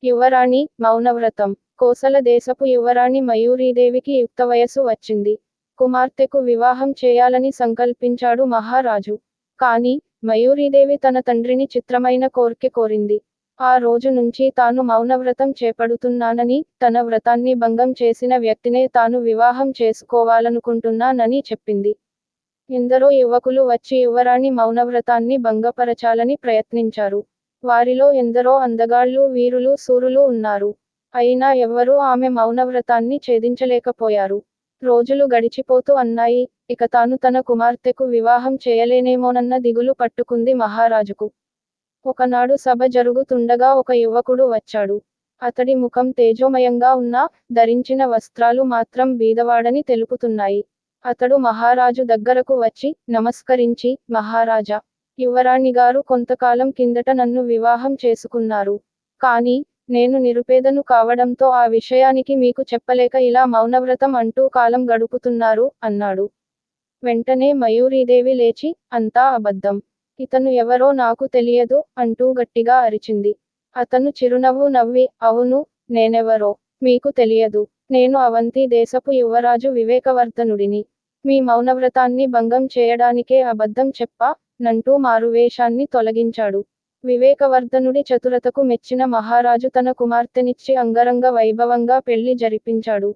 యువరాణి మౌనవ్రతం. కోసల దేశపు యువరాణి మయూరీదేవికి యుక్త వయస్సు వచ్చింది. కుమార్తెకు వివాహం చేయాలని సంకల్పించాడు మహారాజు. కాని మయూరీదేవి తన తండ్రిని చిత్రమైన కోర్కె కోరింది. ఆ రోజు నుంచి తాను మౌనవ్రతం చేపడుతున్నానని, తన వ్రతాన్ని భంగం చేసిన వ్యక్తినే తాను వివాహం చేసుకోవాలనుకుంటున్నానని చెప్పింది. ఎందరో యువకులు వచ్చి యువరాణి మౌనవ్రతాన్ని భంగపరచాలని ప్రయత్నించారు. వారిలో ఎందరో అందగాళ్ళు, వీరులు, శూరులు ఉన్నారు. అయినా ఎవ్వరూ ఆమె మౌనవ్రతాన్ని ఛేదించలేకపోయారు. రోజులు గడిచిపోతూ అన్నాయి. ఇక తాను తన కుమార్తెకు వివాహం చేయలేనేమోనన్న దిగులు పట్టుకుంది మహారాజుకు. ఒకనాడు సభ జరుగుతుండగా ఒక యువకుడు వచ్చాడు. అతడి ముఖం తేజోమయంగా ఉన్నా, ధరించిన వస్త్రాలు మాత్రం బీదవాడని తెలుపుతున్నాయి. అతడు మహారాజు దగ్గరకు వచ్చి నమస్కరించి, మహారాజా, యువరాణిగారు కొంతకాలం కిందట నన్ను వివాహం చేసుకున్నారు. కాని నేను నిరుపేదను కావడంతో ఆ విషయానికి మీకు చెప్పలేక ఇలా మౌనవ్రతం అంటూ కాలం గడుపుతున్నారు అన్నాడు. వెంటనే మయూరీదేవి లేచి, అంతా అబద్ధం. ఇతను ఎవరో నాకు తెలియదు అంటూ గట్టిగా అరిచింది. అతను చిరునవ్వు నవ్వి, అవును, నేనెవరో మీకు తెలియదు. నేను అవంతి దేశపు యువరాజు వివేకవర్ధనుడిని. మీ మౌనవ్రతాన్ని భంగం చేయడానికే అబద్ధం చెప్పా నంటూ మారువేషాన్ని తొలగించాడు. వివేకవర్ధనుడి చతురతకు మెచ్చిన మహారాజు తన కుమార్తెనిచ్చి అంగరంగ వైభవంగా పెళ్లి జరిపించాడు.